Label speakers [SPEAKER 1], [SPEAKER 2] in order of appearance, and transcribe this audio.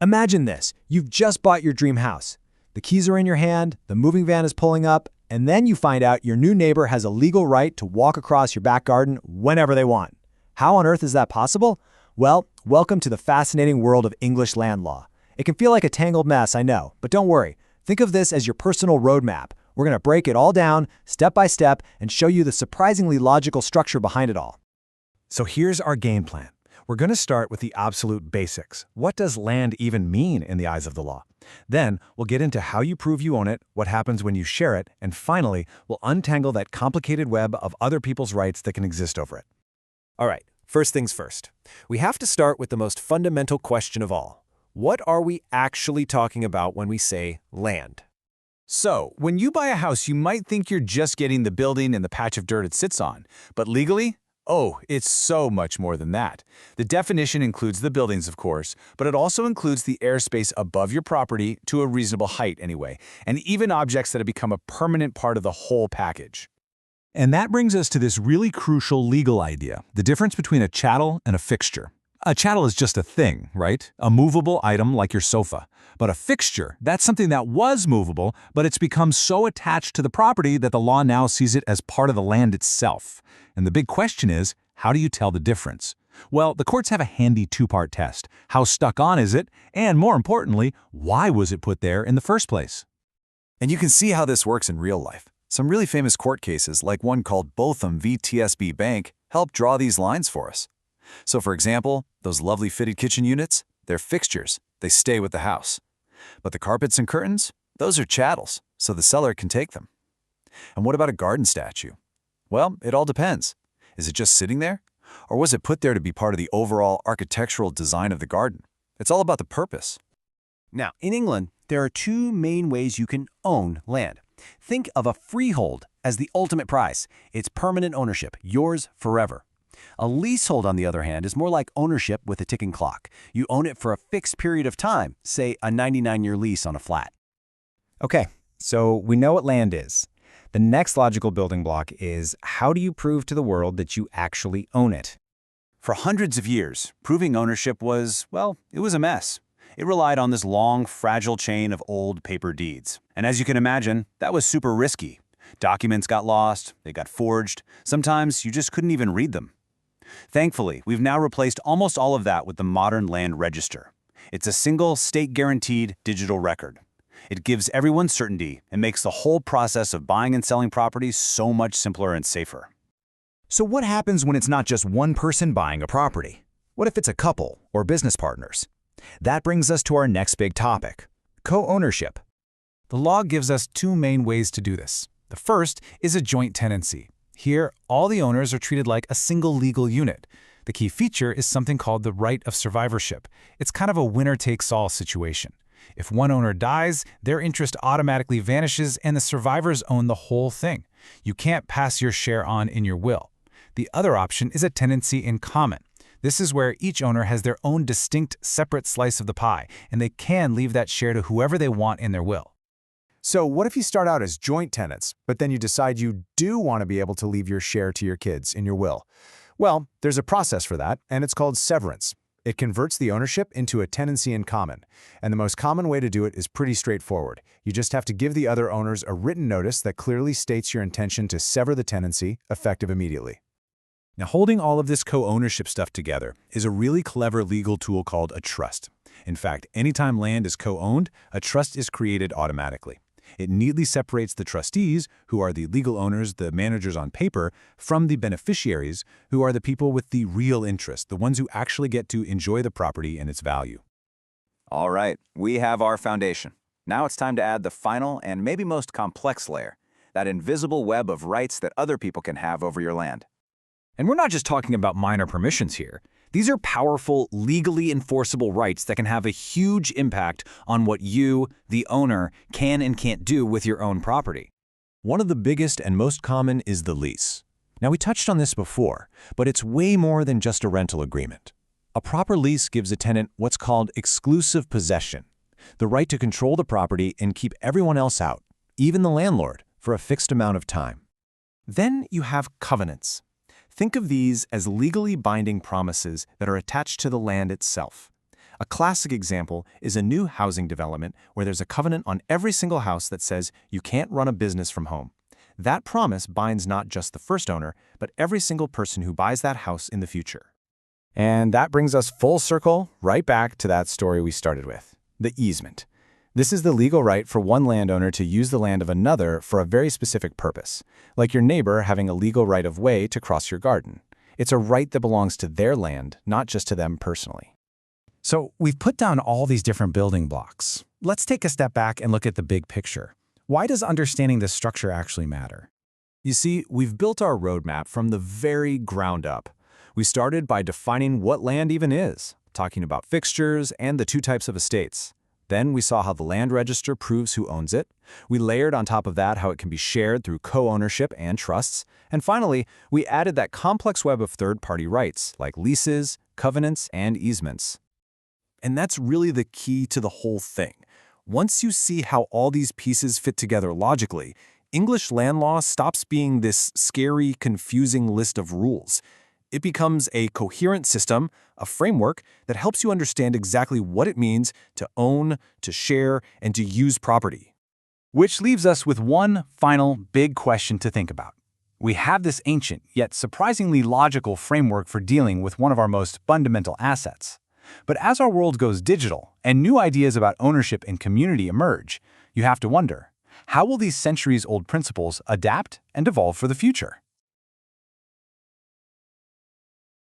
[SPEAKER 1] Imagine this. You've just bought your dream house. The keys are in your hand, the moving van is pulling up, and then you find out your new neighbor has a legal right to walk across your back garden whenever they want. How on earth is that possible? Well, welcome to the fascinating world of English land law. It can feel like a tangled mess, I know, but don't worry. Think of this as your personal roadmap. We're going to break it all down, step by step, and show you the surprisingly logical structure behind it all.
[SPEAKER 2] So here's our game plan. We're going to start with the absolute basics. What does land even mean in the eyes of the law? Then we'll get into how you prove you own it, what happens when you share it, and finally, we'll untangle that complicated web of other people's rights that can exist over it.
[SPEAKER 1] All right, first things first. We have to start with the most fundamental question of all. What are we actually talking about when we say land?
[SPEAKER 3] So, when you buy a house, you might think you're just getting the building and the patch of dirt it sits on. But legally, oh, it's so much more than that. The definition includes the buildings, of course, but it also includes the airspace above your property to a reasonable height anyway, and even objects that have become a permanent part of the whole package.
[SPEAKER 2] And that brings us to this really crucial legal idea, the difference between a chattel and a fixture. A chattel is just a thing, right? A movable item like your sofa. But a fixture, that's something that was movable, but it's become so attached to the property that the law now sees it as part of the land itself. And the big question is, how do you tell the difference? Well, the courts have a handy two-part test. How stuck on is it? And more importantly, why was it put there in the first place?
[SPEAKER 4] And you can see how this works in real life. Some really famous court cases, like one called Botham v. TSB Bank, help draw these lines for us. So for example, those lovely fitted kitchen units, they're fixtures. They stay with the house. But the carpets and curtains, those are chattels, so the seller can take them. And what about a garden statue? Well, it all depends. Is it just sitting there? Or was it put there to be part of the overall architectural design of the garden? It's all about the purpose.
[SPEAKER 5] Now, in England, there are two main ways you can own land. Think of a freehold as the ultimate prize. It's permanent ownership, yours forever. A leasehold, on the other hand, is more like ownership with a ticking clock. You own it for a fixed period of time, say a 99-year lease on a flat.
[SPEAKER 6] Okay, so we know what land is. The next logical building block is, how do you prove to the world that you actually own it?
[SPEAKER 3] For hundreds of years, proving ownership was, well, it was a mess. It relied on this long, fragile chain of old paper deeds. And as you can imagine, that was super risky. Documents got lost, they got forged. Sometimes you just couldn't even read them. Thankfully, we've now replaced almost all of that with the modern land register. It's a single, state-guaranteed digital record. It gives everyone certainty and makes the whole process of buying and selling properties so much simpler and safer.
[SPEAKER 2] So what happens when it's not just one person buying a property? What if it's a couple or business partners? That brings us to our next big topic, co-ownership.
[SPEAKER 7] The law gives us two main ways to do this. The first is a joint tenancy. Here, all the owners are treated like a single legal unit. The key feature is something called the right of survivorship. It's kind of a winner-takes-all situation. If one owner dies, their interest automatically vanishes and the survivors own the whole thing. You can't pass your share on in your will. The other option is a tenancy in common. This is where each owner has their own distinct, separate slice of the pie, and they can leave that share to whoever they want in their will.
[SPEAKER 8] So what if you start out as joint tenants, but then you decide you do want to be able to leave your share to your kids in your will? Well, there's a process for that, and it's called severance. It converts the ownership into a tenancy in common, and the most common way to do it is pretty straightforward. You just have to give the other owners a written notice that clearly states your intention to sever the tenancy, effective immediately.
[SPEAKER 2] Now, holding all of this co-ownership stuff together is a really clever legal tool called a trust. In fact, anytime land is co-owned, a trust is created automatically. It neatly separates the trustees, who are the legal owners, the managers on paper, from the beneficiaries, who are the people with the real interest, the ones who actually get to enjoy the property and its value.
[SPEAKER 4] All right, we have our foundation. Now it's time to add the final and maybe most complex layer, that invisible web of rights that other people can have over your land.
[SPEAKER 1] And we're not just talking about minor permissions here. These are powerful, legally enforceable rights that can have a huge impact on what you, the owner, can and can't do with your own property.
[SPEAKER 2] One of the biggest and most common is the lease. Now, we touched on this before, but it's way more than just a rental agreement. A proper lease gives a tenant what's called exclusive possession, the right to control the property and keep everyone else out, even the landlord, for a fixed amount of time.
[SPEAKER 9] Then you have covenants. Think of these as legally binding promises that are attached to the land itself. A classic example is a new housing development where there's a covenant on every single house that says you can't run a business from home. That promise binds not just the first owner, but every single person who buys that house in the future.
[SPEAKER 6] And that brings us full circle right back to that story we started with, the easement. This is the legal right for one landowner to use the land of another for a very specific purpose, like your neighbor having a legal right of way to cross your garden. It's a right that belongs to their land, not just to them personally.
[SPEAKER 7] So we've put down all these different building blocks. Let's take a step back and look at the big picture. Why does understanding this structure actually matter?
[SPEAKER 4] You see, we've built our roadmap from the very ground up. We started by defining what land even is, talking about fixtures and the two types of estates. Then we saw how the land register proves who owns it. We layered on top of that how it can be shared through co-ownership and trusts. And finally, we added that complex web of third-party rights, like leases, covenants, and easements. And that's really the key to the whole thing. Once you see how all these pieces fit together logically, English land law stops being this scary, confusing list of rules. It becomes a coherent system, a framework that helps you understand exactly what it means to own, to share, and to use property.
[SPEAKER 7] Which leaves us with one final big question to think about. We have this ancient, yet surprisingly logical framework for dealing with one of our most fundamental assets. But as our world goes digital and new ideas about ownership and community emerge, you have to wonder, how will these centuries-old principles adapt and evolve for the future?